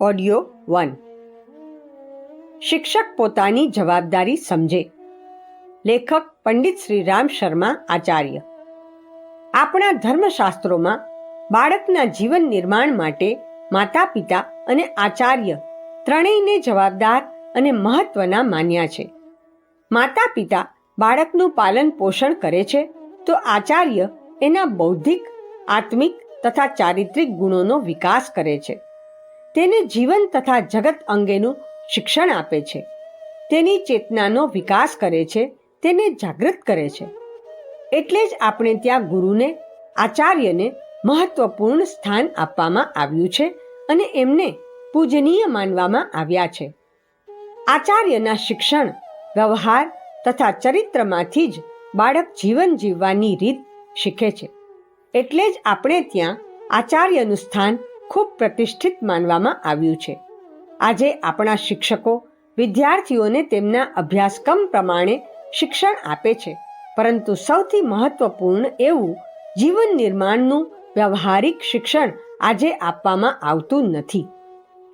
Audio 1. શિક્ષક પોતાની જવાબદારી સમજે. લેખક પંડિત શ્રી રામ શર્મા આચાર્ય. આપણા ધર્મશાસ્ત્રોમાં બાળકના જીવન નિર્માણ માટે માતા પિતા અને આચાર્ય ત્રણેયને જવાબદાર અને મહત્વના માન્યા છે. માતા પિતા બાળકનું પાલન પોષણ કરે છે તો આચાર્ય એના બૌદ્ધિક, આત્મિક તથા ચારિત્રિક ગુણોનો વિકાસ કરે છે. તેને જીવન તથા જગત અંગેનું શિક્ષણ આપે છે. તેની ચેતનાનો વિકાસ કરે છે, તેને જાગૃત કરે છે. એટલે જ આપણે ત્યાં ગુરુને, આચાર્યને મહત્વપૂર્ણ સ્થાન આપવામાં આવ્યું છે અને એમને પૂજનીય માનવામાં આવ્યા છે. આચાર્યના શિક્ષણ, વ્યવહાર તથા ચરિત્રમાંથી જ બાળક જીવન જીવવાની રીત શીખે છે. એટલે જ આપણે ત્યાં આચાર્યનું સ્થાન ખૂબ પ્રતિષ્ઠિત માનવામાં આવ્યું છે. આજે આપણા શિક્ષકો વિદ્યાર્થીઓને તેમના અભ્યાસક્રમ પ્રમાણે શિક્ષણ આપે છે, પરંતુ સૌથી મહત્વપૂર્ણ એવું જીવન નિર્માણનું વ્યવહારિક શિક્ષણ આજે આપવામાં આવતું નથી.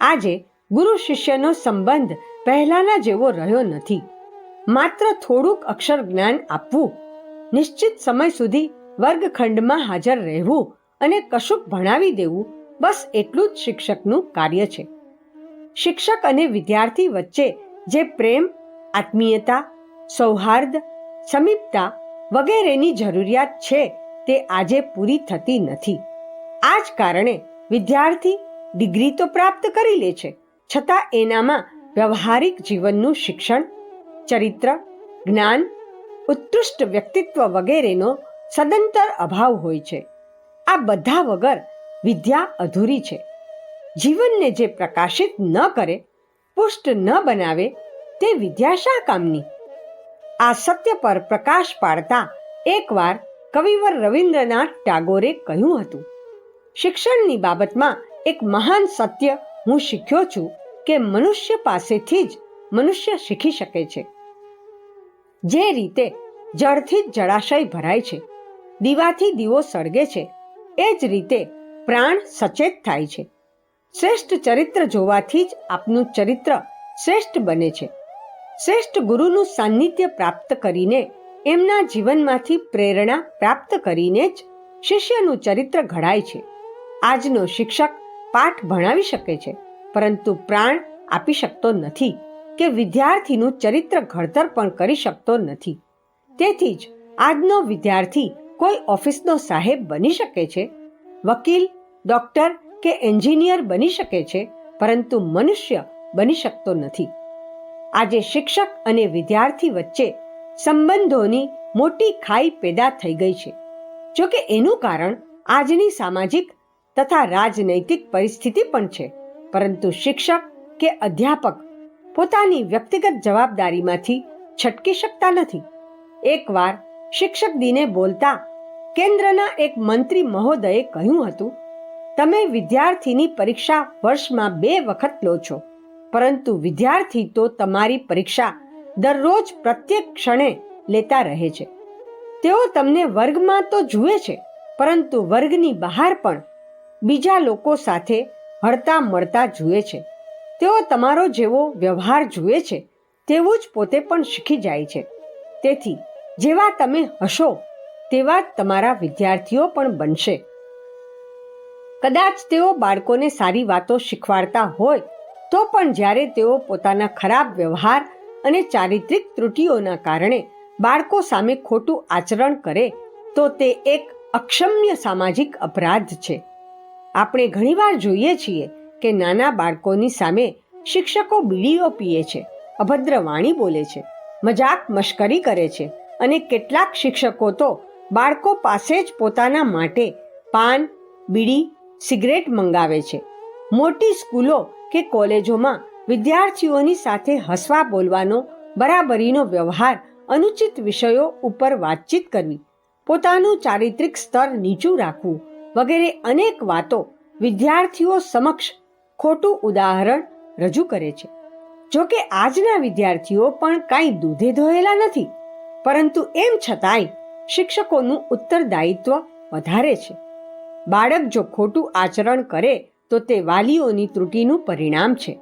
આજે ગુરુ શિષ્યનો સંબંધ પહેલાના જેવો રહ્યો નથી. માત્ર થોડુંક અક્ષર જ્ઞાન આપવું, નિશ્ચિત સમય સુધી વર્ગખંડમાં હાજર રહેવું અને કશુંક ભણાવી દેવું, બસ એટલું જ શિક્ષકનું કાર્ય છે. શિક્ષક અને વિદ્યાર્થી વચ્ચે જે પ્રેમ, આત્મીયતા, સૌહાર્દ, સમીપતા વગેરેની જરૂરિયાત છે તે આજે પૂરી થતી નથી. આ જ કારણે વિદ્યાર્થી ડિગ્રી તો પ્રાપ્ત કરી લે છે, છતાં એનામાં વ્યવહારિક જીવનનું શિક્ષણ, ચરિત્ર, જ્ઞાન, ઉત્કૃષ્ટ વ્યક્તિત્વ વગેરેનો સદંતર અભાવ હોય છે. આ બધા વગર વિદ્યા અધૂરી છે. જીવનને જે પ્રકાશિત ન કરે, પુષ્ટ ન બનાવે, તે વિદ્યા શા કામની? આ સત્ય પર પ્રકાશ પાડતા એકવાર કવિવર રવિન્દ્રનાથ ટાગોરે કહ્યું હતું, શિક્ષણની બાબતમાં એક મહાન સત્ય હું શીખ્યો છું કે મનુષ્ય પાસેથી જ મનુષ્ય શીખી શકે છે. જે રીતે જળથી જ જળાશય ભરાય છે, દીવાથી દીવો સળગે છે, એ જ રીતે પ્રાણ સચેત થાય છે. શ્રેષ્ઠ ચરિત્ર જોવાથી જ આપનું ચરિત્ર શ્રેષ્ઠ બને છે. શ્રેષ્ઠ ગુરુનું સાનિધ્ય પ્રાપ્ત કરીને, એમના જીવનમાંથી પ્રેરણા પ્રાપ્ત કરીને જ શિષ્યનું ચરિત્ર ઘડાય છે. આજનો શિક્ષક પાઠ ભણાવી શકે છે, પરંતુ પ્રાણ આપી શકતો નથી કે વિદ્યાર્થીનું ચરિત્ર ઘડતર પણ કરી શકતો નથી. તેથી જ આજનો વિદ્યાર્થી કોઈ ઓફિસનો સાહેબ બની શકે છે, વકીલ, ડોક્ટર કે એન્જિનિયર બની શકે છે, પરંતુ મનુષ્ય બની શકતો નથી. આજે શિક્ષક અને વિદ્યાર્થી વચ્ચે સંબંધોની મોટી ખાઈ પેદા થઈ ગઈ છે. જો કે એનું કારણ આજની સામાજિક તથા રાજનૈતિક પરિસ્થિતિ પણ છે, પરંતુ શિક્ષક કે અધ્યાપક પોતાની વ્યક્તિગત જવાબદારીમાંથી છટકી શકતા નથી. એકવાર શિક્ષક દિને બોલતા કેન્દ્રના એક મંત્રી મહોદયે કહ્યું હતું, તમે વિદ્યાર્થીની પરીક્ષા વર્ષમાં 2 વખત લો છો, પરંતુ વિદ્યાર્થી તો તમારી પરીક્ષા દરરોજ પ્રત્યેક ક્ષણે લેતા રહે છે. તેઓ તમને વર્ગમાં તો જુએ છે, પરંતુ વર્ગની બહાર પણ બીજા લોકો સાથે હળતા મળતા જુએ છે. તેઓ તમારો જેવો વ્યવહાર જુએ છે તેવું જ પોતે પણ શીખી જાય છે. તેથી જેવા તમે હશો તેવા જ તમારા વિદ્યાર્થીઓ પણ બનશે. કદાચ તેઓ બાળકોને સારી વાતો શીખવાડતા હોય તો પણ જ્યારે તેઓ પોતાના ખરાબ વ્યવહાર અને ચારિત્રિક ત્રુટિઓના કારણે બાળકો સામે ખોટું આચરણ કરે તો તે એક અક્ષમ્ય સામાજિક અપરાધ છે. આપણે ઘણીવાર જોઈએ છીએ કે નાના બાળકોની સામે શિક્ષકો બીડીઓ પીએ છે, અભદ્ર વાણી બોલે છે, મજાક મશ્કરી કરે છે અને કેટલાક શિક્ષકો તો બાળકો પાસે જ પોતાના માટે પાન, બીડી, સિગરેટ મંગાવે છે. મોટી સ્કૂલો કે કોલેજોમાં વિદ્યાર્થીઓની સાથે હસવા બોલવાનો, બરાબરીનો વ્યવહાર, અનુચિત વિષયો ઉપર વાતચીત કરવી, પોતાનું ચારિત્રિક સ્તર નીચું રાખવું વગેરે અનેક વાતો વિદ્યાર્થીઓ સમક્ષ ખોટું ઉદાહરણ રજૂ કરે છે. જો કે આજના વિદ્યાર્થીઓ પણ કાંઈ દૂધે ધોયેલા નથી, પરંતુ એમ છતાંય શિક્ષકોનું ઉત્તરદાયિત્વ વધારે છે. બાળક જો ખોટું આચરણ કરે તો તે વાલીઓની ત્રુટિનું પરિણામ છે.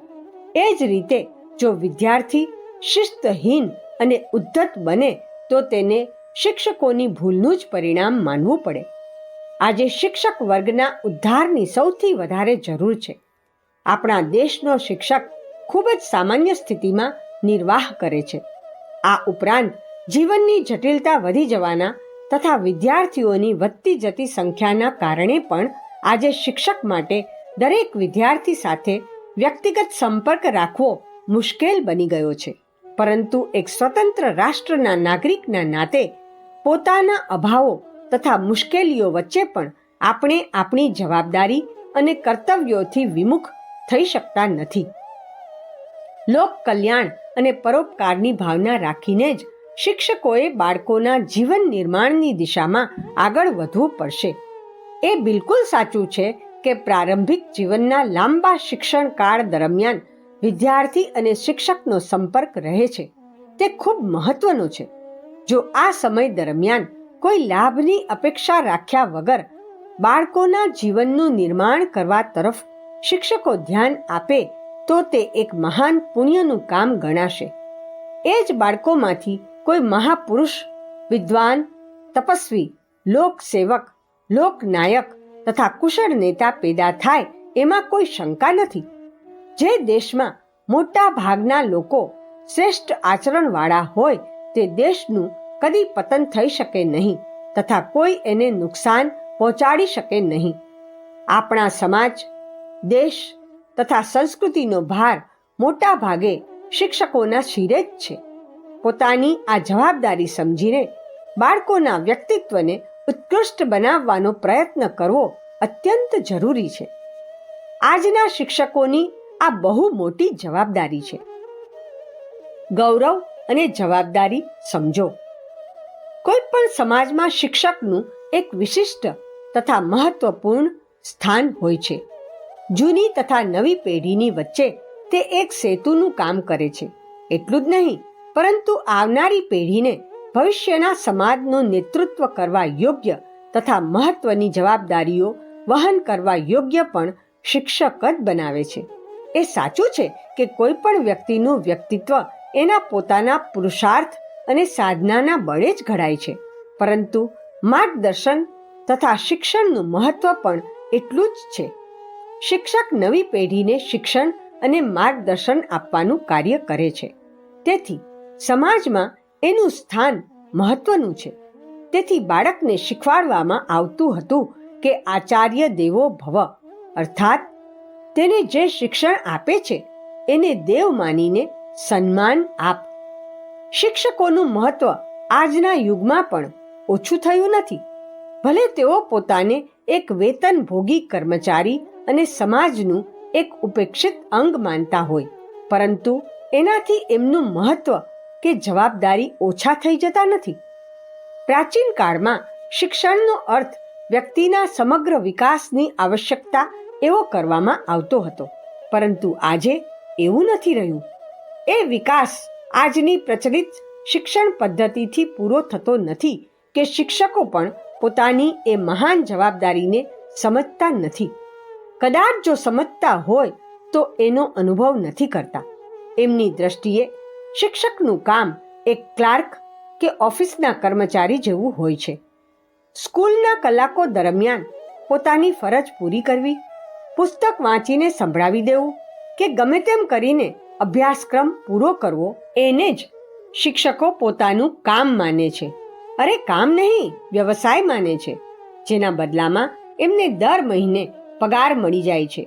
એ જ રીતે જો વિદ્યાર્થી શિસ્તહીન અને ઉદ્ધત બને તો તેને શિક્ષકોની ભૂલનું જ પરિણામ માનવું પડે. આજે શિક્ષક વર્ગના ઉદ્ધારની સૌથી વધારે જરૂર છે. આપણા દેશનો શિક્ષક ખૂબ જ સામાન્ય સ્થિતિમાં નિર્વાહ કરે છે. આ ઉપરાંત જીવનની જટિલતા વધી જવાના તથા વિદ્યાર્થીઓની વધતી જતી સંખ્યાના કારણે પણ આજે શિક્ષક માટે દરેક વિદ્યાર્થી સાથે વ્યક્તિગત સંપર્ક રાખવો મુશ્કેલ બની ગયો છે. પરંતુ એક સ્વતંત્ર રાષ્ટ્રના નાગરિકના નાતે પોતાના અભાવો તથા મુશ્કેલીઓ વચ્ચે પણ આપણે આપણી જવાબદારી અને કર્તવ્યોથી વિમુખ થઈ શકતા નથી. લોક કલ્યાણ અને પરોપકારની ભાવના રાખીને જ શિક્ષકોએ બાળકોના જીવન નિર્માણની દિશામાં આગળ વધવું પડશે. એ બિલકુલ સાચું છે કે પ્રારંભિક જીવનના લાંબા શિક્ષણ કાળ દરમિયાન વિદ્યાર્થી અને શિક્ષકનો સંપર્ક રહે છે. તે ખૂબ મહત્વનો છે. જો આ સમય દરમિયાન કોઈ લાભની અપેક્ષા રાખ્યા વગર બાળકોના જીવનનું નિર્માણ કરવા તરફ શિક્ષકો ધ્યાન આપે તો તે એક મહાન પુણ્યનું કામ ગણાશે. એ જ બાળકોમાંથી કોઈ મહાપુરુષ, વિદ્વાન, તપસ્વી, લોકસેવક, લોકનાયક તથા કુશળ નેતા પેદા થાય એમાં કોઈ શંકા નથી. જે દેશમાં મોટા ભાગના લોકો શ્રેષ્ઠ આચરણવાળા હોય તે દેશનું કદી પતન થઈ શકે નહીં તથા કોઈ એને નુકસાન પહોંચાડી શકે નહીં. આપણા સમાજ, દેશ તથા સંસ્કૃતિનો ભાર મોટા ભાગે શિક્ષકોના શિરે જ છે. પોતાની આ જવાબદારી સમજીને બાળકોના વ્યક્તિત્વને ઉત્કૃષ્ટ બનાવવાનો પ્રયત્ન કરવો અત્યંત જરૂરી છે. આજના શિક્ષકોની આ બહુ મોટી જવાબદારી છે. ગૌરવ અને જવાબદારી સમજો. કોઈ પણ સમાજમાં શિક્ષકનું એક વિશિષ્ટ તથા મહત્વપૂર્ણ સ્થાન હોય છે. જૂની તથા નવી પેઢીની વચ્ચે તે એક સેતુનું કામ કરે છે. એટલું જ નહીં, પરંતુ આવનારી પેઢીને ભવિષ્યના સમાજનું નેતૃત્વ કરવા યોગ્ય તથા મહત્વની જવાબદારીઓ વહન કરવા યોગ્ય પણ શિક્ષક જ બનાવે છે. એ સાચું છે કે કોઈ પણ વ્યક્તિનું વ્યક્તિત્વ એના પોતાના પુરુષાર્થ અને સાધનાના બળે જ ઘડાય છે. પરંતુ માર્ગદર્શન તથા શિક્ષણનું મહત્વ પણ એટલું જ છે. શિક્ષક નવી પેઢીને શિક્ષણ અને માર્ગદર્શન આપવાનું કાર્ય કરે છે. તેથી સમાજમાં એનું સ્થાન મહત્વનું છે. તેથી બાળકને શીખવાડવામાં આવતું હતું કે આચાર્ય દેવો ભવ, અર્થાત તેને જે શિક્ષણ આપે છે એને દેવ માનીને સન્માન આપ. શિક્ષકોનું મહત્વ આજના યુગમાં પણ ઓછું થયું નથી. ભલે તેઓ પોતાને એક વેતનભોગી કર્મચારી અને સમાજનું એક ઉપેક્ષિત અંગ માનતા હોય, પરંતુ એનાથી એમનું મહત્વ કે જવાબદારી ઓછા થઈ જતા નથી. પ્રાચીન કાળમાં શિક્ષણનો અર્થ વ્યક્તિના સમગ્ર વિકાસની આવશ્યકતા એવો કરવામાં આવતો હતો, પરંતુ આજે એવું નથી રહ્યું. એ વિકાસ આજની પ્રચલિત શિક્ષણ પદ્ધતિથી પૂરો થતો નથી કે શિક્ષકો પણ પોતાની એ મહાન જવાબદારીને સમજતા નથી. કદાચ જો સમજતા હોય તો એનો અનુભવ નથી કરતા. એમની દ્રષ્ટિએ શિક્ષકનું કામ એક ક્લાર્ક કે ઓફિસના કર્મચારી જેવું હોય છે. સ્કૂલના કલાકો દરમિયાન પોતાની ફરજ પૂરી કરવી, પુસ્તક વાંચીને સંભળાવી દેવું કે ગમે તેમ કરીને અભ્યાસક્રમ પૂરો કરવો, એને જ શિક્ષકો પોતાનું કામ માને છે. અરે કામ નહીં, વ્યવસાય માને છે, જેના બદલામાં એમને દર મહિને પગાર મળી જાય છે.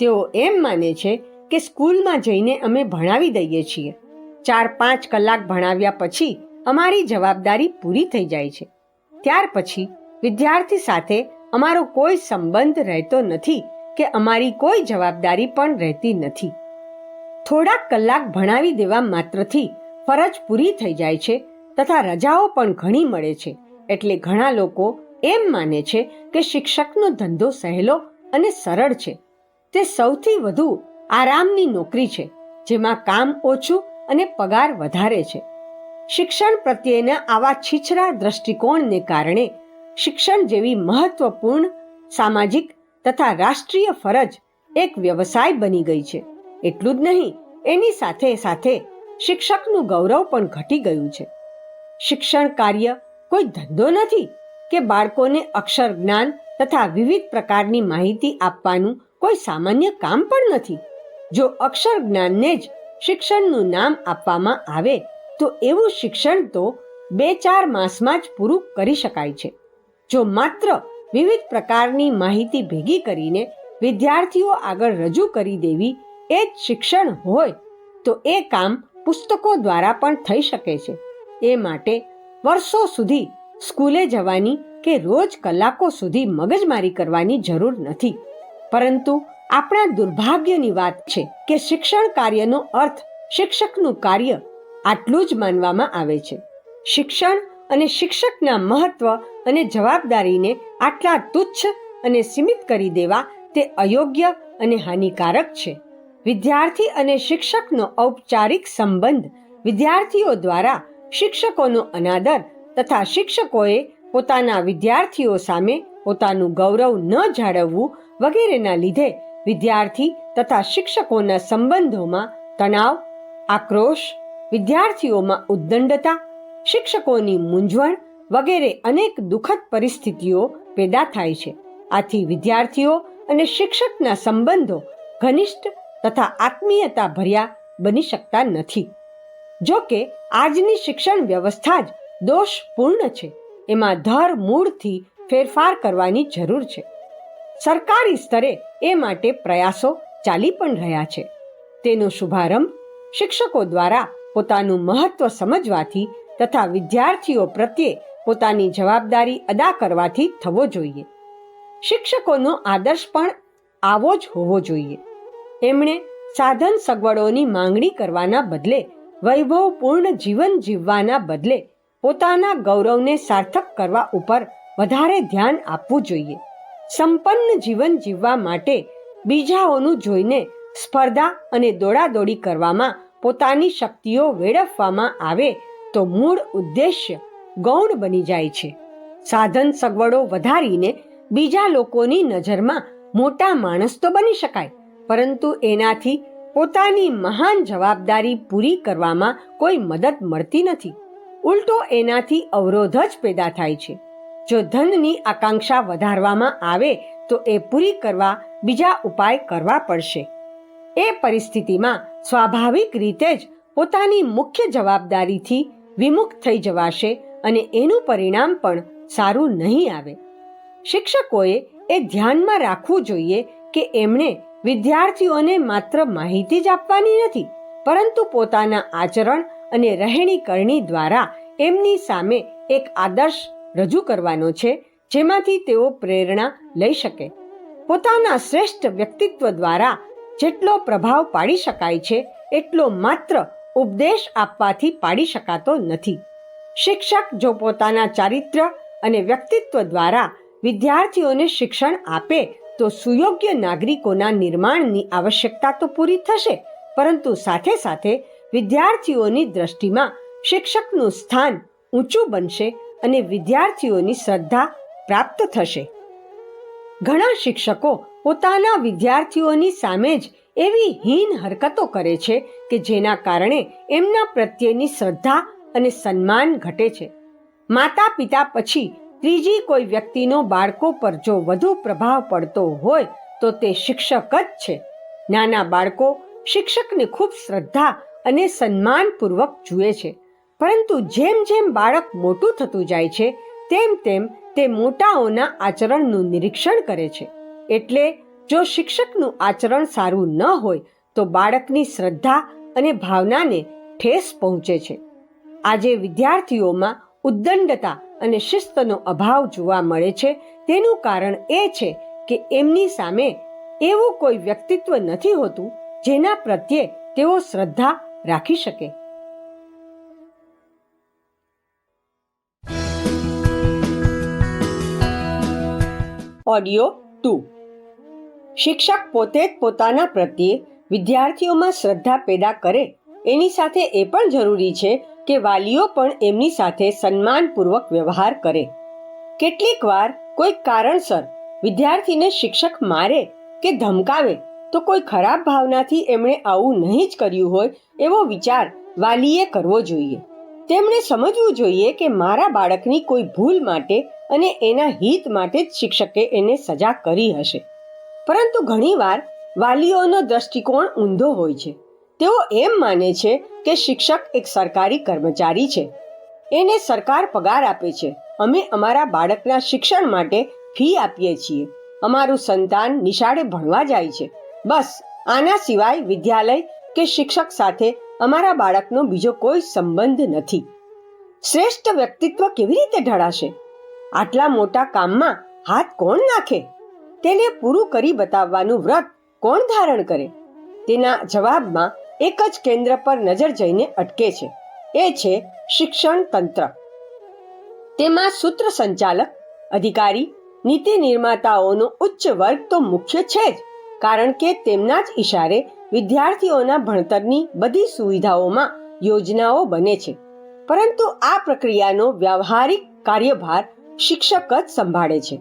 તેઓ એમ માને છે કે સ્કૂલમાં જઈને અમે ભણાવી દઈએ છીએ. 4-5 કલાક ભણાવ્યા પછી અમારી જવાબદારી પૂરી થઈ જાય છે. ત્યાર પછી વિદ્યાર્થી સાથે અમારો કોઈ સંબંધ રહેતો નથી કે અમારી કોઈ જવાબદારી પણ રહેતી નથી. થોડાક કલાક ભણાવી દેવા માત્રથી ફરજ પૂરી થઈ જાય છે તથા રજાઓ પણ ઘણી મળે છે. એટલે ઘણા લોકો એમ માને છે કે શિક્ષકનો ધંધો સહેલો અને સરળ છે. તે સૌથી વધુ આરામની નોકરી છે, જેમાં કામ ઓછું અને પગાર વધારે છે. શિક્ષણ પ્રત્યેના આવા છીછરા દ્રષ્ટિકોણને કારણે શિક્ષણ જેવી મહત્વપૂર્ણ સામાજિક તથા રાષ્ટ્રીય ફરજ એક વ્યવસાય બની ગઈ છે. એટલું જ નહીં, એની સાથે સાથે શિક્ષકનું ગૌરવ પણ ઘટી ગયું છે. શિક્ષણ કાર્ય કોઈ ધંધો નથી કે બાળકોને અક્ષર જ્ઞાન તથા વિવિધ પ્રકારની માહિતી આપવાનું કોઈ સામાન્ય કામ પણ નથી. જો અક્ષર જ્ઞાનને જ શિક્ષણનું નામ આપવામાં આવે તો એવું શિક્ષણ તો 2-4 માસમાં જ પૂરું કરી શકાય છે. જો માત્ર વિવિધ પ્રકારની માહિતી ભેગી કરીને વિદ્યાર્થીઓ આગળ રજૂ કરી દેવી એ જ શિક્ષણ હોય તો એ કામ પુસ્તકો દ્વારા પણ થઈ શકે છે. એ માટે વર્ષો સુધી સ્કૂલે જવાની કે રોજ કલાકો સુધી મગજમારી કરવાની જરૂર નથી. પરંતુ આપણા દુર્ભાગ્યની વાત છે કે શિક્ષણ કાર્યનો અર્થ શિક્ષકનું કાર્ય આટલું જ માનવામાં આવે છે. શિક્ષણ અને શિક્ષકના મહત્વ અને જવાબદારીને આટલા તુચ્છ અને સીમિત કરી દેવા તે અયોગ્ય અને હાનિકારક છે. વિદ્યાર્થી અને શિક્ષકનો ઔપચારિક સંબંધ, વિદ્યાર્થીઓ દ્વારા શિક્ષકોનો અનાદર તથા શિક્ષકોએ પોતાના વિદ્યાર્થીઓ સામે પોતાનું ગૌરવ ન જાળવવું વગેરેના લીધે વિદ્યાર્થી તથા શિક્ષકોના સંબંધોમાં તણાવ, આક્રોશ, વિદ્યાર્થીઓમાં ઉદ્દંડતા, શિક્ષકોની મૂંઝવણ વગેરે અનેક દુઃખદ પરિસ્થિતિઓ પેદા થાય છે. આથી વિદ્યાર્થીઓ અને શિક્ષકના સંબંધો ઘનિષ્ઠ તથા આત્મીયતા ભર્યા બની શકતા નથી. જો કે આજની શિક્ષણ વ્યવસ્થા જ દોષપૂર્ણ છે. એમાં ધર મૂળથી ફેરફાર કરવાની જરૂર છે. સરકારી સ્તરે એ માટે પ્રયાસો ચાલી પણ રહ્યા છે. તેનો શુભારંભ શિક્ષકો દ્વારા પોતાનું મહત્વ સમજવાથી તથા વિદ્યાર્થીઓ પ્રત્યે પોતાની જવાબદારી અદા કરવાથી થવો જોઈએ. શિક્ષકોનો આદર્શ પણ આવો જ હોવો જોઈએ. એમણે સાધન સગવડોની માંગણી કરવાના બદલે, વૈભવપૂર્ણ જીવન જીવવાના બદલે પોતાના ગૌરવને સાર્થક કરવા ઉપર વધારે ધ્યાન આપવું જોઈએ. સંપન્ન જીવન જીવવા માટે બીજાઓનું જોઈને સ્પર્ધા અને દોડાદોડી કરવામાં પોતાની શક્તિઓ વેડફવામાં આવે તો મૂળ ઉદ્દેશ્ય ગૌણ બની જાય છે. સાધન સગવડો વધારીને બીજા લોકોની નજરમાં મોટા માણસ તો બની શકાય, પરંતુ એનાથી પોતાની મહાન જવાબદારી પૂરી કરવામાં કોઈ મદદ મળતી નથી. ઉલટો એનાથી અવરોધ જ પેદા થાય છે. જો ધનની આકાંક્ષા વધારવામાં આવે તો એ પૂરી કરવા બીજા ઉપાય કરવા પડશે. એ પરિસ્થિતિમાં સ્વાભાવિક રીતે જ પોતાની મુખ્ય જવાબદારીથી વિમુખ થઈ જવાશે અને એનું પરિણામ પણ સારું નહીં આવે. શિક્ષકોએ એ ધ્યાનમાં રાખવું જોઈએ કે એમણે વિદ્યાર્થીઓને માત્ર માહિતી જ આપવાની નથી, પરંતુ પોતાના આચરણ અને રહેણી કરણી દ્વારા એમની સામે એક આદર્શ રજૂ કરવાનો છે, જેમાંથી તેઓ પ્રેરણા લઈ શકે. પોતાના શ્રેષ્ઠ વ્યક્તિત્વ દ્વારા જેટલો પ્રભાવ પાડી શકાય છે એટલો માત્ર ઉપદેશ આપવાથી પાડી શકાતો નથી. શિક્ષક જો પોતાના ચારિત્ર્ય અને વ્યક્તિત્વ દ્વારા વિદ્યાર્થીઓને શિક્ષણ આપે તો સુયોગ્ય નાગરિકોના નિર્માણની આવશ્યકતા તો પૂરી થશે, પરંતુ સાથે સાથે વિદ્યાર્થીઓની દ્રષ્ટિમાં શિક્ષકનું સ્થાન ઊંચું બનશે અને વિદ્યાર્થીઓની શ્રદ્ધા પ્રાપ્ત થશે. ઘણા શિક્ષકો પોતાના વિદ્યાર્થીઓની સામે જ એવી હીન હરકતો કરે છે કે જેના કારણે એમના પ્રત્યેની શ્રદ્ધા અને સન્માન ઘટે છે. માતા પિતા પછી ત્રીજી કોઈ વ્યક્તિનો બાળકો પર જો વધુ પ્રભાવ પડતો હોય તો તે શિક્ષક જ છે. નાના બાળકો શિક્ષકને ખૂબ શ્રદ્ધા અને સન્માનપૂર્વક જુએ છે, પરંતુ જેમ જેમ બાળક મોટું થતું જાય છે તેમ તેમ તે મોટાઓના આચરણનું નિરીક્ષણ કરે છે. એટલે જો શિક્ષકનું આચરણ સારું ન હોય તો બાળકની શ્રદ્ધા અને ભાવનાને ઠેસ પહોંચે છે. આજે વિદ્યાર્થીઓમાં ઉદ્દંડતા અને શિસ્તનો અભાવ જોવા મળે છે. તેનું કારણ એ છે કે એમની સામે એવું કોઈ વ્યક્તિત્વ નથી હોતું જેના પ્રત્યે તેઓ શ્રદ્ધા રાખી શકે. ઓડિયો 2. શિક્ષક પોતે જ પોતાના પ્રત્યે વિદ્યાર્થીઓમાં શ્રદ્ધા પેદા કરે એની સાથે એ પણ જરૂરી છે કે વાલીઓ પણ એમની સાથે સન્માનપૂર્વક વ્યવહાર કરે. કેટલીક વાર કોઈ કારણસર વિદ્યાર્થીને શિક્ષક મારે કે ધમકાવે તો કોઈ ખરાબ ભાવનાથી એમણે આવું નહીં જ કર્યું હોય એવો વિચાર વાલીએ કરવો જોઈએ. તેમણે સમજવું જોઈએ કે મારા બાળકની કોઈ ભૂલ માટે અને એના હિત માટે જ શિક્ષકે એને સજા કરી હશે. પરંતુ ઘણીવાર વાલીઓનો દ્રષ્ટિકોણ ઊંધો હોય છે. તેઓ એમ માને છે કે શિક્ષક એક સરકારી કર્મચારી છે, એને સરકાર પગાર આપે છે, અમે અમારા બાળકના શિક્ષણ માટે ફી આપીએ છીએ, અમારું સંતાન નિશાળે ભણવા જાય છે, બસ આના સિવાય વિદ્યાલય કે શિક્ષક સાથે અમારા બાળકનો બીજો કોઈ સંબંધ નથી. શ્રેષ્ઠ વ્યક્તિત્વ કેવી રીતે ઢળાશે? આટલા મોટા કામમાં હાથ કોણ નાખે? તેને પૂરું કરી બતાવવાનું વ્રત કોણ ધારણ કરે? તેના જવાબમાં એક જ કેન્દ્ર પર નજર જઈને અટકે છે, એ છે શિક્ષણ તંત્ર. તેમાં સૂત્ર સંચાલક, અધિકારી, નીતિ નિર્માતાઓનો ઉચ્ચ વર્ગ તો મુખ્ય છે જ, કારણ કે તેમના જ ઈશારે વિદ્યાર્થીઓના ભણતરની બધી સુવિધાઓમાં યોજનાઓ બને છે. પરંતુ આ પ્રક્રિયાનો વ્યવહારિક કાર્યભાર શિક્ષક જ સંભાળે છે.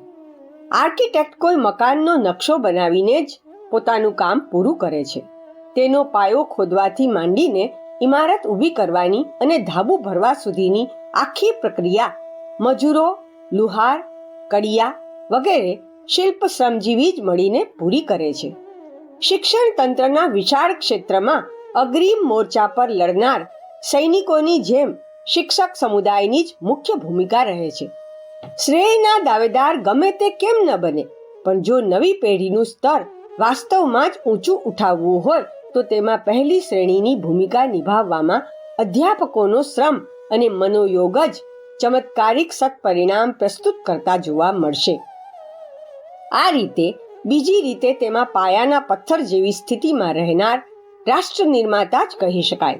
આર્કિટેક્ટ કોઈ મકાનનો નકશો બનાવીને જ પોતાનું કામ પૂરું કરે છે. તેનો પાયો ખોદવાથી માંડીને ઇમારત ઊભી કરવાની અને ધાબુ ભરવા સુધીની આખી પ્રક્રિયા મજૂરો, લુહાર, કડિયા વગેરે શિલ્પ શ્રમજીવી જ મળીને પૂરી કરે છે. શિક્ષણ તંત્રના વિશાળ ક્ષેત્રમાં અગ્રીમ મોરચા પર લડનાર સૈનિકોની જેમ શિક્ષક સમુદાયની જ મુખ્ય ભૂમિકા રહે છે. શ્રેયના દાવેદાર ગમે તે કેમ ન બને, પણ જો નવી પેઢીનું સ્તર વાસ્તવમાં જ ઊંચું ઉઠાવવું હોય તો તેમાં પહેલી શ્રેણીની ભૂમિકા નિભાવવામાં અધ્યાપકોનો શ્રમ અને મનોયોગ જ ચમત્કારિક સત્પરિણામ પ્રસ્તુત કરતા જોવા મળશે. આ રીતે બીજી રીતે તેમાં પાયાના પથ્થર જેવી સ્થિતિમાં રહેનાર રાષ્ટ્ર નિર્માતા જ કહી શકાય.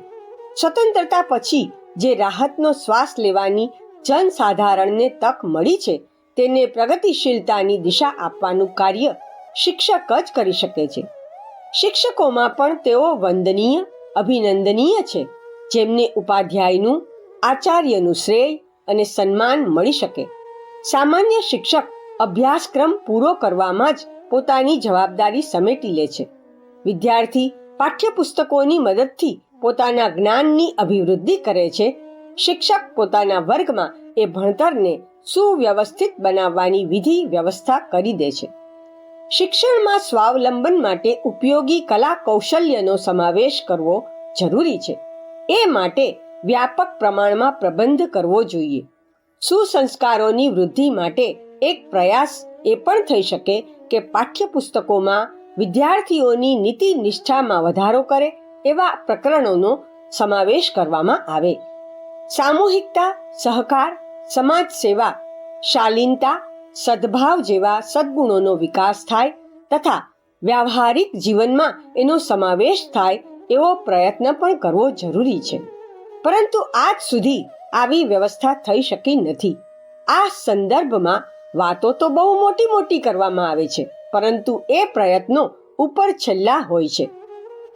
સ્વતંત્રતા પછી જે રાહતનો શ્વાસ લેવાની જનસાધારણને તક મળી છે, તેને પ્રગતિશીલતાની દિશા આપવાનું કાર્ય શિક્ષક જ કરી શકે છે. શિક્ષકોમાં પણ તેઓ વંદનીય, અભિનંદનીય છે, જેમને ઉપાધ્યાયનું, આચાર્યનું શ્રેય અને સન્માન મળી શકે. સામાન્ય શિક્ષક અભ્યાસક્રમ પૂરો કરવામાં જ પોતાની જવાબદારી સમેટી લે છે. વિદ્યાર્થી પાઠ્યપુસ્તકોની મદદથી પોતાના જ્ઞાનની અભિવૃદ્ધિ કરે છે. શિક્ષક પોતાના વર્ગમાં એ ભણતરને સુવ્યવસ્થિત બનાવવાની વિધિ વ્યવસ્થા કરી દે છે. શિક્ષણમાં સ્વાવલંબન માટે ઉપયોગી કલા કૌશલ્યનો સમાવેશ કરવો જરૂરી છે. એ માટે વ્યાપક પ્રમાણમાં પ્રબંધ કરવો જોઈએ. સુસંસ્કારોની વૃદ્ધિ માટે એક પ્રયાસ એ પણ થઈ શકે કે પાઠ્યપુસ્તકોમાં વિદ્યાર્થીઓની નીતિ નિષ્ઠામાં વધારો કરે એવા પ્રકરણોનો સમાવેશ કરવામાં આવે. સામૂહિકતા, સહકાર, સમાજ સેવા, શાલીનતા, સદભાવ જેવા સદગુણોનો વિકાસ થાય તથા વ્યાવહારિક જીવનમાં એનો સમાવેશ થાય એવો પ્રયત્ન પણ કરવો જરૂરી છે. પરંતુ આજ સુધી આવી વ્યવસ્થા થઈ શકી નથી. આ સંદર્ભમાં વાતો તો બહુ મોટી મોટી કરવામાં આવે છે, પરંતુ એ પ્રયત્નો ઉપર છેલ્લા હોય છે.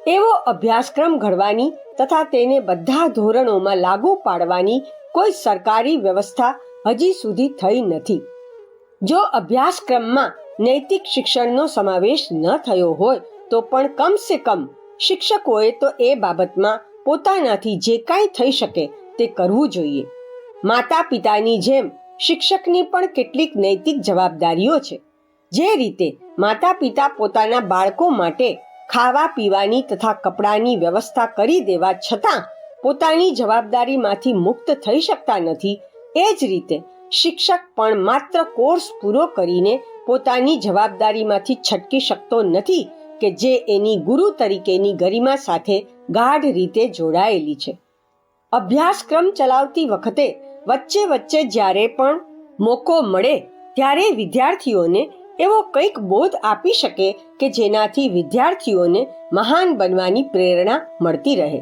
એવો અભ્યાસક્રમ ઘડવાની તથા તેને બધા ધોરણોમાં લાગુ પાડવાની કોઈ સરકારી વ્યવસ્થા હજી સુધી થઈ નથી. જો અભ્યાસક્રમમાં નૈતિક શિક્ષણનો સમાવેશ ન થયો હોય તો પણ કમસે કમ શિક્ષકોએ તો એ બાબતમાં પોતાનાથી જે કાંઈ થઈ શકે તે કરવું જોઈએ. માતા પિતાની જેમ શિક્ષકની પણ કેટલીક નૈતિક જવાબદારીઓ છે. જે રીતે માતા પિતા પોતાના બાળકો માટે ખાવા પીવાની તથા કપડાની વ્યવસ્થા કરી દેવા છતાં પોતાની જવાબદારીમાંથી મુક્ત થઈ શકતા નથી, એ જ રીતે શિક્ષક પણ માત્ર કોર્સ પૂરો કરીને પોતાની જવાબદારીમાંથી છટકી શકતો નથી કે જે એની ગુરુ તરીકેની ગરિમા સાથે ગાઢ રીતે જોડાયેલી છે. અભ્યાસક્રમ ચલાવતી વખતે વચ્ચે વચ્ચે જ્યારે પણ મોકો મળે ત્યારે વિદ્યાર્થીઓને એવો કંઈક બોધ આપી શકે કે જેનાથી વિદ્યાર્થીઓને મહાન બનવાની પ્રેરણા મળતી રહે.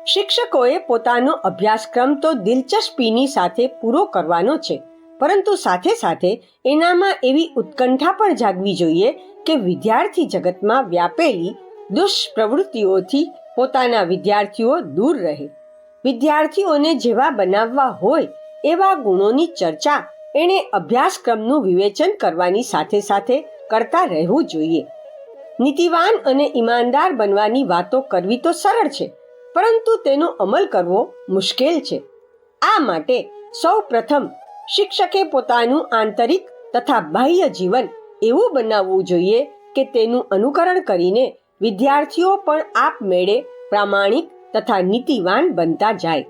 શિક્ષકોએ પોતાનો અભ્યાસક્રમ તો દિલચસ્પીની સાથે પૂરો કરવાનો છે, પરંતુ સાથે સાથે એનામાં એવી ઉત્કંઠા પણ જાગવી જોઈએ કે વિદ્યાર્થી જગતમાં વ્યાપેલી દુષ્પ્રવૃત્તિઓથી પોતાના વિદ્યાર્થીઓ દૂર રહે. વિદ્યાર્થીઓને જેવા બનાવવા હોય એવા ગુણોની ચર્ચા એણે અભ્યાસક્રમનું વિવેચન કરવાની સાથે સાથે કરતા રહેવું જોઈએ. નીતિવાન અને ઈમાનદાર બનવાની વાતો કરવી તો સરળ છે, પરંતુ તેનો અમલ કરવો મુશ્કેલ છે. આ માટે સૌ પ્રથમ શિક્ષકે પોતાનું આંતરિક તથા બાહ્ય જીવન એવું બનાવવું જોઈએ કે તેનું અનુકરણ કરીને વિદ્યાર્થીઓ પણ આપમેળે પ્રામાણિક તથા નીતિવાન બનતા જાય.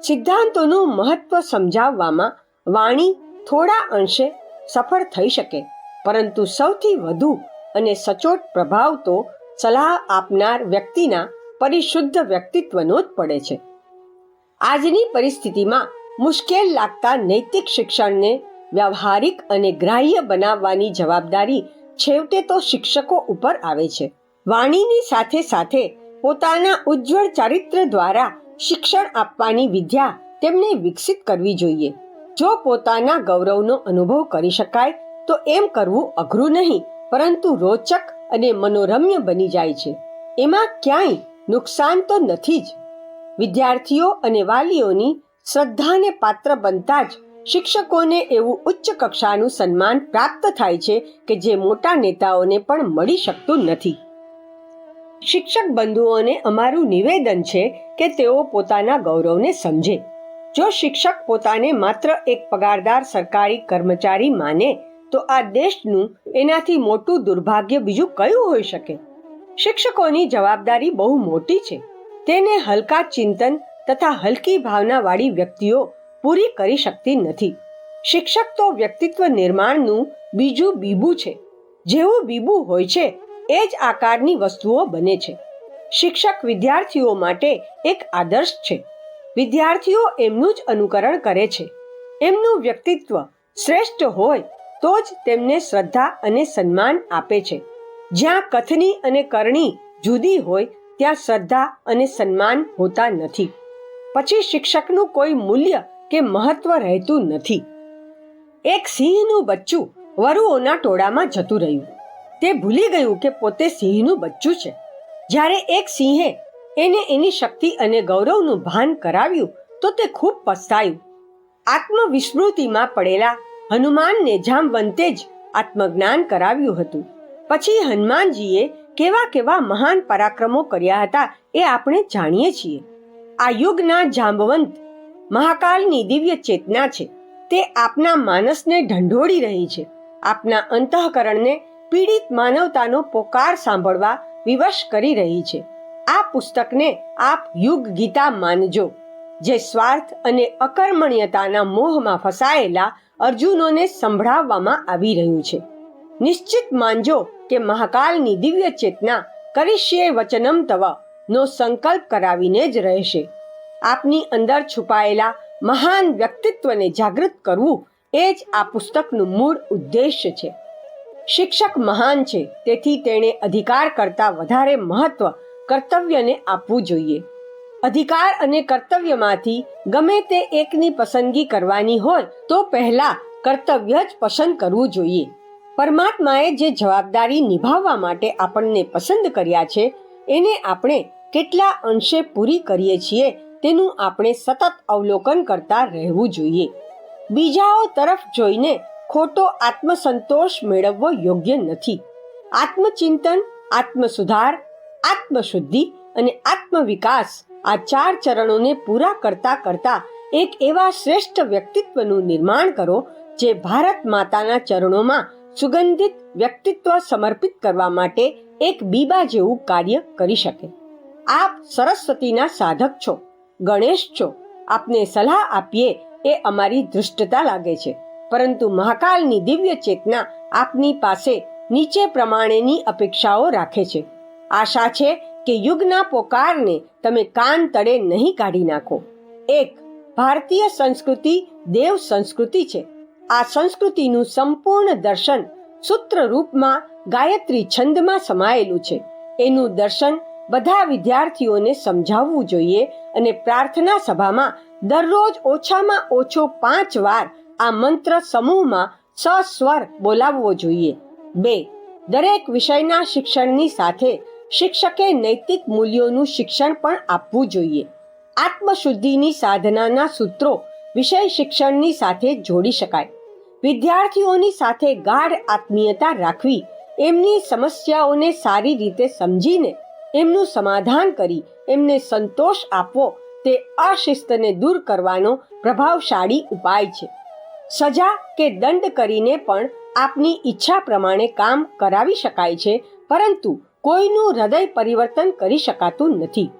સિદ્ધાંતોનું મહત્વ સમજાવવામાં વાણી થોડા અંશે સફળ થઈ શકે, પરંતુ સૌથી વધુ અને સચોટ પ્રભાવ તો સલાહ આપનાર વ્યક્તિના પરિશુદ્ધ વ્યક્તિત્વનો જ પડે છે. આજની પરિસ્થિતિમાં મુશ્કેલ લાગતા નૈતિક શિક્ષણને વ્યવહારિક અને ગ્રાહ્ય બનાવવાની જવાબદારી છેવટે તો શિક્ષકો ઉપર આવે છે. વાણીની સાથે સાથે પોતાના ઉજ્જવળ ચારિત્ર દ્વારા શિક્ષણ આપવાની વિદ્યા તેમને વિકસિત કરવી જોઈએ. જો પોતાના ગૌરવનો અનુભવ કરી શકાય તો એમ કરવું અઘરું નહીં, પરંતુ રોચક અને મનોરમ્ય બની જાય છે. એમાં ક્યાંય નુકસાન તો નથી જ. વિદ્યાર્થીઓ અને વાલીઓની શ્રદ્ધાને પાત્ર બનતા જ શિક્ષકોને એવું ઉચ્ચ કક્ષાનું સન્માન પ્રાપ્ત થાય છે કે જે મોટા નેતાઓને પણ મળી શકતું નથી. શિક્ષક બંધુઓને અમારું નિવેદન છે કે તેઓ પોતાના ગૌરવને સમજે. જો શિક્ષક પોતાને માત્ર એક પગારદાર સરકારી કર્મચારી માને તો આ દેશનું એનાથી મોટું દુર્ભાગ્ય બીજું કયું હોઈ શકે? શિક્ષકોની જવાબદારી બહુ મોટી છે. તેને હલકા ચિંતન તથા હલકી ભાવનાવાળી વ્યક્તિઓ પૂરી કરી શકતી નથી. શિક્ષક તો વ્યક્તિત્વ નિર્માણનું બીજું બીબું છે. જેવું બીબું હોય છે એ જ આકારની વસ્તુઓ બને છે. શિક્ષક વિદ્યાર્થીઓ માટે એક આદર્શ છે. વિદ્યાર્થીઓ એમનું જ અનુકરણ કરે છે. એમનું વ્યક્તિત્વ શ્રેષ્ઠ હોય તો જ તેમને શ્રદ્ધા અને સન્માન આપે છે. જ્યાં કથની અને કરણી જુદી હોય ત્યાં શ્રદ્ધા અને સન્માન હોતા નથી. પછી શિક્ષકનું કોઈ મૂલ્ય કે મહત્વ રહેતું નથી. એક સિંહનું બચ્ચું વરુઓના ટોળામાં જતું રહ્યું. તે ભૂલી ગયું કે પોતે સિંહનું બચ્ચું છે. જ્યારે એક સિંહે એને એની શક્તિ અને ગૌરવનું ભાન કરાવ્યું તો તે ખૂબ પસ્તાયું. આત્મવિસ્મૃતિમાં પડેલા હનુમાનને જામવંતે જ આત્મજ્ઞાન કરાવ્યું હતું. પછી હનુમાનજીએ કેવા કેવા મહાન પરાક્રમો કર્યા હતા એ આપણે જાણીએ છીએ. આ યુગના જાંબવંત મહાકાલની દિવ્ય ચેતના છે. તે આપના માનસને ઢંઢોળી રહી છે. આપના અંતઃકરણને પીડિત માનવતાનો પોકાર સાંભળવા વિવશ કરી રહી છે. આ પુસ્તકને આપ યુગ ગીતા માનજો, જે સ્વાર્થ અને અકર્મણ્યતાના મોહમાં ફસાયેલા અર્જુનોને સંભળાવવામાં આવી રહ્યું છે. નિશ્ચિત માનજો કે મહાકાલની દિવ્ય ચેતના કરીશ્યે વચનમ તવ નો સંકલ્પ કરાવીને જ રહેશે. આપની અંદર છુપાયેલા મહાન વ્યક્તિત્વને જાગૃત કરવું એ જ આ પુસ્તકનું મૂળ ઉદ્દેશ્ય છે. શિક્ષક મહાન છે, તેથી તેણે અધિકાર કરતા વધારે મહત્વ કર્તવ્યને આપવું જોઈએ. અધિકાર અને કર્તવ્યમાંથી ગમે તે એકની પસંદગી કરવાની હોય તો પહેલા કર્તવ્ય જ પસંદ કરવું જોઈએ. પરમાત્માએ જે જવાબદારી નિભાવવા માટે આપણને પસંદ કર્યા છે એને આપણે કેટલા અંશે પૂરી કરીએ છીએ તેનું આપણે સતત અવલોકન કરતા રહેવું જોઈએ. બીજાઓ તરફ જોઈને ખોટો આત્મસંતોષ મેળવવો યોગ્ય નથી. આત્મચિંતન, આત્મસુધાર, આત્મશુદ્ધિ અને આત્મવિકાસ આ 4 ચરણોને પૂરા કરતા કરતા એક એવા શ્રેષ્ઠ વ્યક્તિત્વનું નિર્માણ કરો જે ભારત માતાના ચરણોમાં સુગંધિત વ્યક્તિત્વ સમર્પિત કરવા માટે એક બીબા જેવું કાર્ય કરી શકે. આપ સરસ્વતીના સાધક છો, ગણેશ છો. આપને સલાહ આપીએ એ અમારી ધૃષ્ટતા લાગે છે, પરંતુ મહાકાલની દિવ્ય ચેતના આપની પાસે નીચે પ્રમાણેની અપેક્ષાઓ રાખે છે. આશા છે કે યુગના પોકારને તમે કાન તળે નહીં કાઢી નાખો. 1. ભારતીય સંસ્કૃતિ દેવ સંસ્કૃતિ છે. આ સંસ્કૃતિનું સંપૂર્ણ દર્શન સૂત્ર રૂપમાં ગાયત્રી છંદમાં સમાયેલું છે. એનું દર્શન બધા વિદ્યાર્થીઓને સમજાવવું જોઈએ અને પ્રાર્થના સભામાં દરરોજ ઓછામાં ઓછો 5 વાર આ મંત્ર સમૂહમાં સસ્વર બોલાવવો જોઈએ. 2. દરેક વિષયના શિક્ષણની સાથે શિક્ષકે નૈતિક મૂલ્યોનું શિક્ષણ પણ આપવું જોઈએ. આત્મશુદ્ધિની સાધનાના સૂત્રો વિષય શિક્ષણની સાથે જોડી શકાય. વિદ્યાર્થીઓની સાથે ગાઢ આત્મીયતા રાખવી એમની સમસ્યાઓને સારી રીતે સમજીને એમનું સમાધાન કરી એમને સંતોષ આપવો તે અશિસ્તને દૂર કરવાનો પ્રભાવશાળી ઉપાય છે. સજા કે દંડ કરીને પણ આપની ઈચ્છા પ્રમાણે કામ કરાવી શકાય છે, પરંતુ કોઈનું હૃદય પરિવર્તન કરી શકાતું નથી.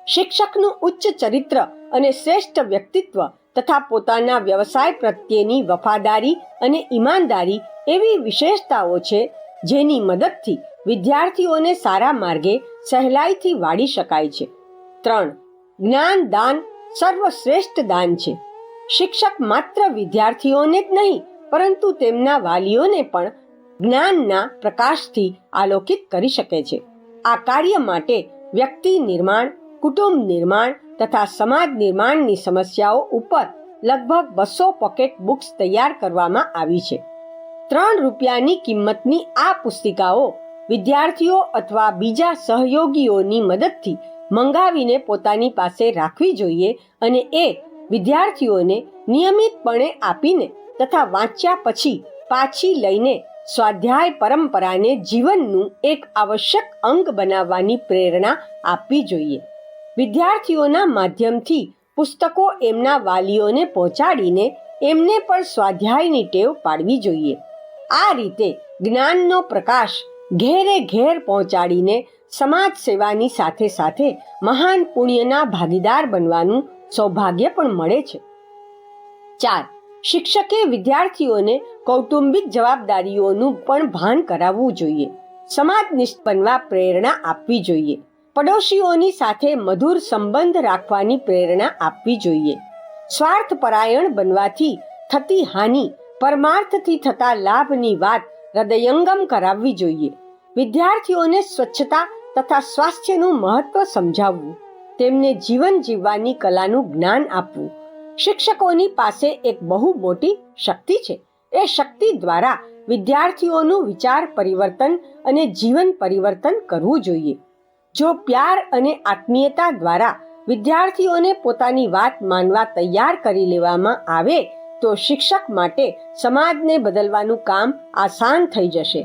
શિક્ષકનું ઉચ્ચ ચરિત્ર અને શ્રેષ્ઠ વ્યક્તિત્વ તથા પોતાના વ્યવસાય પ્રત્યેની વફાદારી અને ઈમાનદારી એવી વિશેષતાઓ છે જેની મદદથી વિદ્યાર્થીઓને સારા માર્ગે સહેલાઈથી વાળી શકાય છે. 3. જ્ઞાન દાન સર્વશ્રેષ્ઠ દાન છે. શિક્ષક માત્ર વિદ્યાર્થીઓને જ નહીં પરંતુ તેમના વાલીઓને પણ જ્ઞાનના પ્રકાશથી આલોકિત કરી શકે છે. આ કાર્ય માટે વ્યક્તિ નિર્માણ, કુટુંબ નિર્માણ તથા સમાજ નિર્માણની સમસ્યાઓ ઉપર લગભગ 200 પોકેટ બુક્સ તૈયાર કરવામાં આવી છે. 3 રૂપિયાની કિંમતની આ પુસ્તિકાઓ વિદ્યાર્થીઓ અથવા બીજા સહયોગીઓની મદદથી મંગાવીને પોતાની પાસે રાખવી જોઈએ અને એ વિદ્યાર્થીઓને નિયમિતપણે આપીને તથા વાંચ્યા પછી પાછી લઈને સ્વાધ્યાય પરંપરાને જીવનનું એક આવશ્યક અંગ બનાવવાની પ્રેરણા આપવી જોઈએ. વિદ્યાર્થીઓના માધ્યમથી પુસ્તકો એમના વાલીઓને પહોંચાડીને એમને પણ સ્વાધ્યાયની ટેવ પાડવી જોઈએ. આ રીતે જ્ઞાનનો પ્રકાશ ઘેરે ઘેર પહોંચાડીને સમાજ સેવાની સાથે સાથે મહાન પુણ્યના ભાગીદાર બનવાનું સૌભાગ્ય પણ મળે છે. 4. શિક્ષકે વિદ્યાર્થીઓને કૌટુંબિક જવાબદારીઓનું પણ ભાન કરાવવું જોઈએ. સમાજનિષ્ઠ બનવા પ્રેરણા આપવી જોઈએ. પડોશીઓની સાથે મધુર સંબંધ રાખવાની પ્રેરણા આપવી જોઈએ. સ્વાર્થપરાયણ બનવાથી થતી હાનિ, પરમાર્થથી થતા લાભની વાત હૃદયંગમ કરાવવી જોઈએ. વિદ્યાર્થીઓને સ્વચ્છતા તથા સ્વાસ્થ્યનું મહત્વ સમજાવવું, તેમને જીવન જીવવાની કલાનું જ્ઞાન આપવું. શિક્ષકોની પાસે એક બહુ મોટી શક્તિ છે. એ શક્તિ દ્વારા વિદ્યાર્થીઓનું વિચાર પરિવર્તન અને જીવન પરિવર્તન કરવું જોઈએ. જો પ્યાર અને આત્મીયતા દ્વારા વિદ્યાર્થીઓને પોતાની વાત માનવા તૈયાર કરી લેવામાં આવે તો શિક્ષક માટે સમાજને બદલવાનું કામ આસાન થઈ જશે.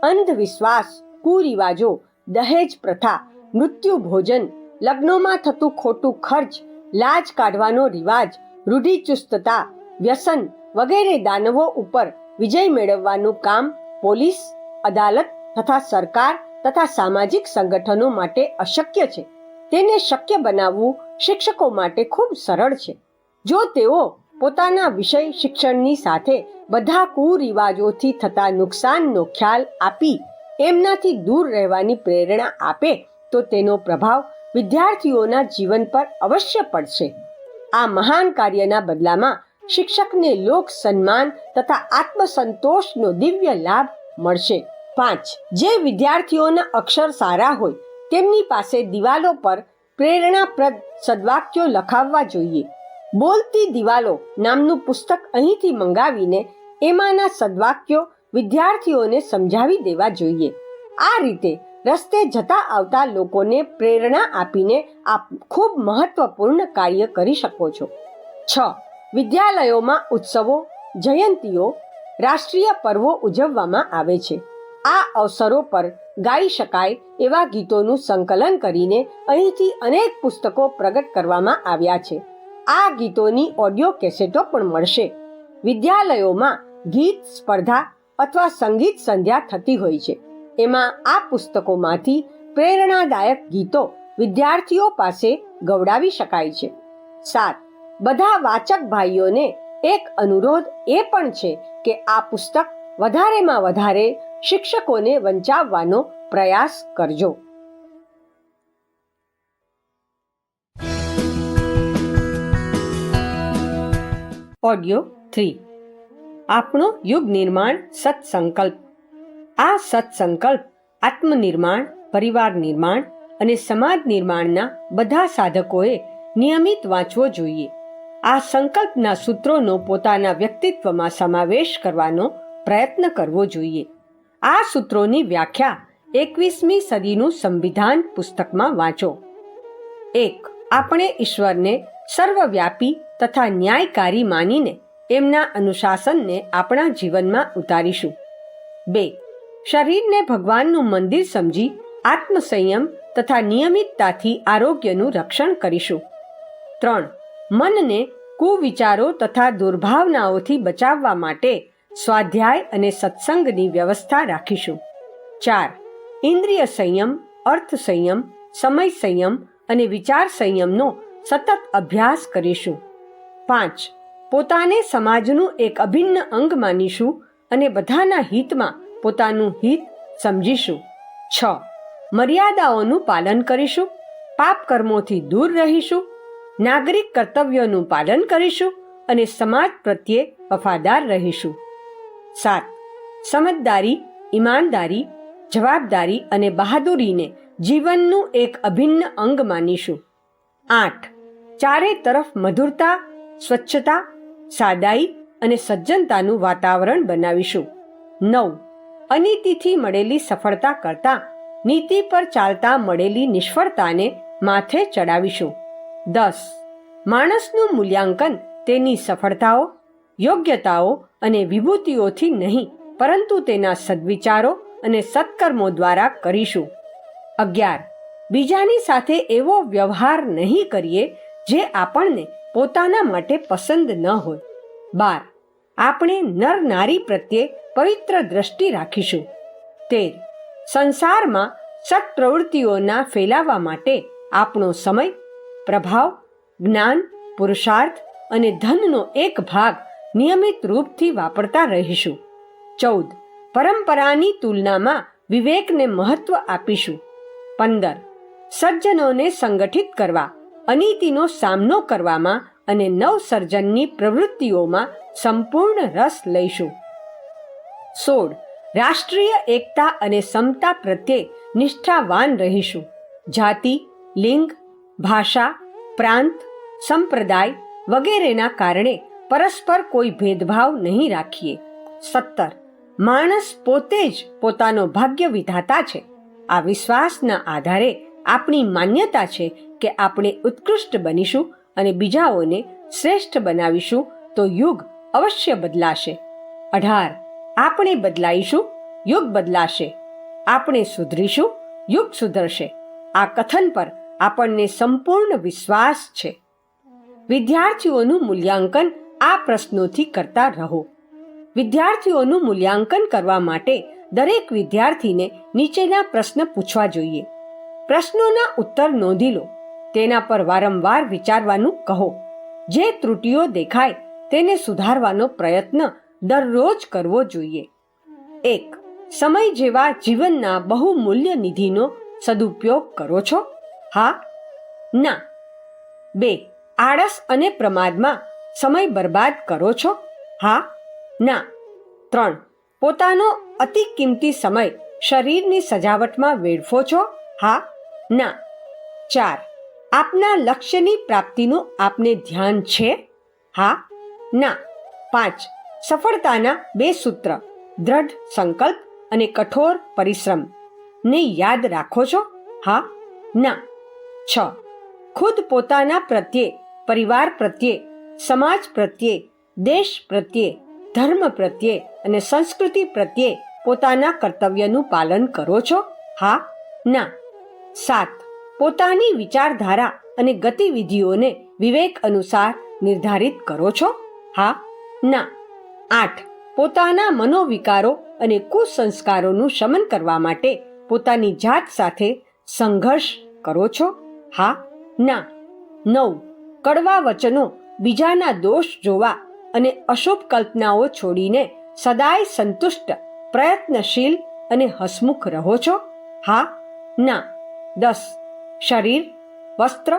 અંધવિશ્વાસ, કુરિવાજો, દહેજ પ્રથા, મૃત્યુ ભોજન, લગ્નોમાં થતું ખોટું ખર્ચ, લાજ કાઢવાનો રિવાજ, રૂઢિચુસ્તતા, વ્યસન વગેરે દાનવો ઉપર વિજય મેળવવાનું કામ પોલીસ, અદાલત તથા સરકાર તથા સામાજિક સંગઠનો માટે અશક્ય છે. તેને શક્ય બનાવવું શિક્ષકો માટે ખૂબ સરળ છે. જો તેઓ પોતાના વિષય શિક્ષણની સાથે બધા કુરિવાજોથી થતા નુકસાનનો ખ્યાલ આપી એમનાથી દૂર રહેવાની પ્રેરણા આપે તો તેનો પ્રભાવ વિદ્યાર્થીઓના જીવન પર અવશ્ય પડશે. આ મહાન કાર્યના બદલામાં શિક્ષકને લોક સન્માન તથા આત્મસંતોષનો દિવ્ય લાભ મળશે. 5. જે વિદ્યાર્થીઓના અક્ષર સારા હોય તેમની પાસે દિવાલો પર પ્રેરણાપ્રદ સદવાક્યો લખાવવા જોઈએ. બોલતી દિવાલો નામનું પુસ્તક અહીંથી મંગાવીને એમાંના સદવાક્યો વિદ્યાર્થીઓને સમજાવી દેવા જોઈએ. આ રીતે રસ્તે જતા આવતા લોકોને પ્રેરણા આપીને આપ ખૂબ મહત્વપૂર્ણ કાર્ય કરી શકો છો. 6. વિદ્યાલયોમાં ઉત્સવો, જયંતીઓ, રાષ્ટ્રીય પર્વો ઉજવવામાં આવે છે. આ અવસરો પર ગાઈ શકાય એવા ગીતોનું સંકલન કરીને અહીંથી અનેક પુસ્તકો પ્રગટ કરવામાં આવ્યા છે. આ ગીતોની ઓડિયો કેસેટો પણ મળશે. વિદ્યાલયોમાં ગીત સ્પર્ધા અથવા સંગીત સંધ્યા થતી હોય છે. એમાં આ પુસ્તકોમાંથી પ્રેરણાદાયક ગીતો વિદ્યાર્થીઓ પાસે ગવડાવી શકાય છે. 7. બધા વાચક ભાઈઓને એક અનુરોધ એ પણ છે કે આ પુસ્તક વધારેમાં વધારે શિક્ષકોને વંચાવવાનો પ્રયાસ કરજો. ઓડિયો 3. આપણો યુગ નિર્માણ સત્સંકલ્પ. આ સત્સંકલ્પ આત્મનિર્માણ, પરિવાર નિર્માણ અને સમાજ નિર્માણના બધા સાધકોએ નિયમિત વાંચવો જોઈએ. આ સંકલ્પના સૂત્રોનો પોતાના વ્યક્તિત્વમાં સમાવેશ કરવાનો પ્રયત્ન કરવો જોઈએ. આ સૂત્રોની વ્યાખ્યા 21મી સદીનું સંવિધાન પુસ્તકમાં વાંચો. 1. આપણે ઈશ્વરને સર્વવ્યાપી તથા ન્યાયકારી માનીને એમના અનુશાસનને આપણા જીવનમાં ઉતારીશું. 2. શરીરને ભગવાનનું મંદિર સમજી આત્મસંયમ તથા નિયમિતતાથી આરોગ્યનું રક્ષણ કરીશું. 3. મનને કુવિચારો તથા દુર્ભાવનાઓથી બચાવવા માટે સ્વાધ્યાય અને સત્સંગની વ્યવસ્થા રાખીશું. 4. ઇન્દ્રિય સંયમ, અર્થ સંયમ, સમય સંયમ અને વિચાર સંયમનો સતત અભ્યાસ કરીશું. 5. પોતાને સમાજનું એક અભિન્ન અંગ માનીશું અને બધાના હિતમાં પોતાનું હિત સમજીશું. 6. મર્યાદાઓનું પાલન કરીશું, પાપ કર્મોથી દૂર રહીશું, નાગરિક કર્તવ્યોનું પાલન કરીશું અને સમાજ પ્રત્યે વફાદાર રહીશું. 7. સમજદારી, ઈમાનદારી, જવાબદારી અને બહાદુરીને જીવનનું એક અભિન્ન અંગ માનીશું. 8. ચારે તરફ મધુરતા, સ્વચ્છતા, સાદાઈ અને સજ્જનતાનું વાતાવરણ બનાવીશું. 9. અનીતિથી મળેલી સફળતા કરતાં નીતિ પર ચાલતા મળેલી નિષ્ફળતાને માથે ચડાવીશું. 10. માણસનું મૂલ્યાંકન તેની સફળતાઓ, યોગ્યતાઓ અને વિભૂતિઓથી નહીં, પરંતુ તેના સદ્વિચારો અને સત્કર્મો દ્વારા કરીશું. 11. બીજાની સાથે એવો વ્યવહાર નહીં કરીએ જે આપણને પોતાના માટે પસંદ ન હોય. 12. આપણે નર નારી પ્રત્યે પવિત્ર દ્રષ્ટિ રાખીશું. 13. સંસારમાં સત્પ્રવૃત્તિઓના ફેલાવા માટે આપણો સમય, પ્રભાવ, જ્ઞાન, પુરુષાર્થ અને ધનનો એક ભાગ નિયમિત રૂપથી વાપરતા રહીશું. 14. પરંપરાની તુલનામાં વિવેકને મહત્વ આપીશું. 15. સજ્જનોને સંગઠિત કરવા, અનીતિનો સામનો કરવામાં અને નવસર્જનની પ્રવૃત્તિઓમાં સંપૂર્ણ રસ લઈશું. 16. રાષ્ટ્રીય એકતા અને સમતા પ્રત્યે નિષ્ઠાવાન રહીશું. જાતિ, લિંગ, ભાષા, પ્રાંત, સંપ્રદાય વગેરેના કારણે પરસ્પર કોઈ ભેદભાવ નહીં રાખીએ. 17. માણસ પોતે જ પોતાનો ભાગ્ય વિધાતા છે. આ વિશ્વાસના આધારે આપણી માન્યતા છે કે આપણે ઉત્કૃષ્ટ બનીશું અને બીજાઓને શ્રેષ્ઠ બનાવીશું તો યુગ અવશ્ય બદલાશે. 18. આપણે બદલાઈશું, યુગ બદલાશે. આપણે સુધરીશું, યુગ સુધરશે. આ કથન પર આપણને સંપૂર્ણ વિશ્વાસ છે. વિદ્યાર્થીઓનું મૂલ્યાંકન આ પ્રશ્નોથી કરતા રહો. વિદ્યાર્થીઓનું મૂલ્યાંકન કરવા માટે દરેક વિદ્યાર્થીને નીચેના પ્રશ્ન પૂછવા જોઈએ. પ્રશ્નોના ઉત્તર નોંધી લો. તેના પર વારંવાર વિચારવાનું કહો. જે ત્રુટિઓ દેખાય તેને સુધારવાનો પ્રયત્ન દરરોજ કરવો જોઈએ. 1. સમય જેવા જીવનના બહુમૂલ્ય નિધિનો સદુપયોગ કરો છો? હા, ના. 2. આળસ અને પ્રમાદમાં સમય બરબાદ કરો છો? હા, ના. 3. પોતાનો અતિ કિંમતી સમય શરીરની સજાવટમાં વેડફો છો? હા, ના. 4. આપના લક્ષ્યની પ્રાપ્તિનું આપને ધ્યાન છે? હા, ના. 5. સફળતાના 2 સૂત્ર, દ્રઢ સંકલ્પ અને કઠોર પરિશ્રમ ને યાદ રાખો છો? હા, ના. 6. ખુદ પોતાના પ્રત્યે, પરિવાર પ્રત્યે, સમાજ પ્રત્યે, દેશ પ્રત્યે, ધર્મ પ્રત્યે અને સંસ્કૃતિ પ્રત્યે પોતાના કર્તવ્યનું પાલન કરો છો? હા, ના. 7. પોતાની વિચારધારા અને ગતિવિધિઓને વિવેક અનુસાર નિર્ધારિત કરો છો? હા, ના. 8. પોતાના મનોવિકારો અને કુસંસ્કારોનું શમન કરવા માટે પોતાની જાત સાથે સંઘર્ષ કરો છો? હા, ના. 9. કડવા વચનો, બીજાના દોષ જોવા અને અશુભ કલ્પનાઓ છોડીને સદાય સંતુષ્ટ, પ્રયત્નશીલ અને હસમુખ રહો છો? હા, ના. 10. શરીર, વસ્ત્ર,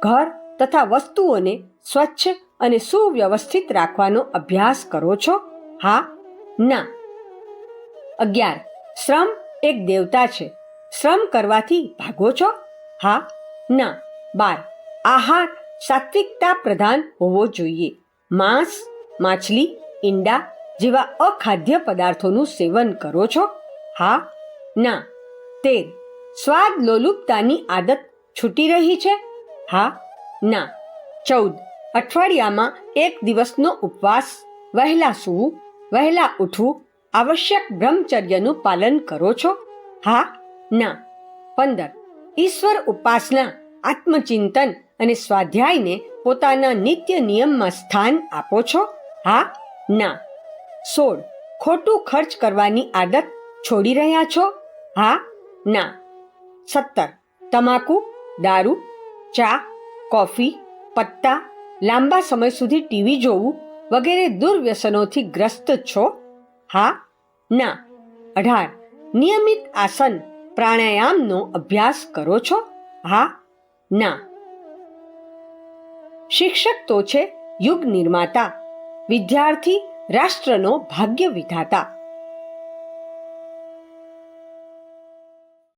ઘર તથા વસ્તુઓને સ્વચ્છ અને સુવ્યવસ્થિત રાખવાનો અભ્યાસ કરો છો? હા, ના. 11. શ્રમ એક દેવતા છે. શ્રમ કરવાથી ભાગો છો? હા, ના. 12. આહાર સાત્વિકતા પ્રધાન હોવો જોઈએ. માંસ, માછલી, ઈંડા જેવા અખાદ્ય પદાર્થોનું સેવન કરો છો? હા, ના. 13. સ્વાદ લોલુપતાની આદત છૂટી રહી છે? હા, ના. 14. અઠવાડિયામાં 1 દિવસનો ઉપવાસ, વહેલા સૂવું, વહેલા ઉઠવું, આવશ્યક બ્રહ્મચર્યનું પાલન કરો છો? હા, ના. 15. ઈશ્વર ઉપાસના, આત્મચિંતન અને સ્વાધ્યાયને પોતાના નિત્ય નિયમમાં સ્થાન આપો છો? હા, ના. 16. ખોટું ખર્ચ કરવાની આદત છોડી રહ્યા છો? હા, ના. 17. તમાકુ, દારૂ, ચા, કોફી, પત્તા, લાંબા સમય સુધી ટીવી જોવું વગેરે દુર્વ્યસનોથી ગ્રસ્ત છો? હા, ના. 18. નિયમિત આસન પ્રાણાયામનો અભ્યાસ કરો છો? હા, ના. શિક્ષક તો છે યુગ નિર્માતા, વિદ્યાર્થી રાષ્ટ્રનો ભાગ્ય વિધાતા.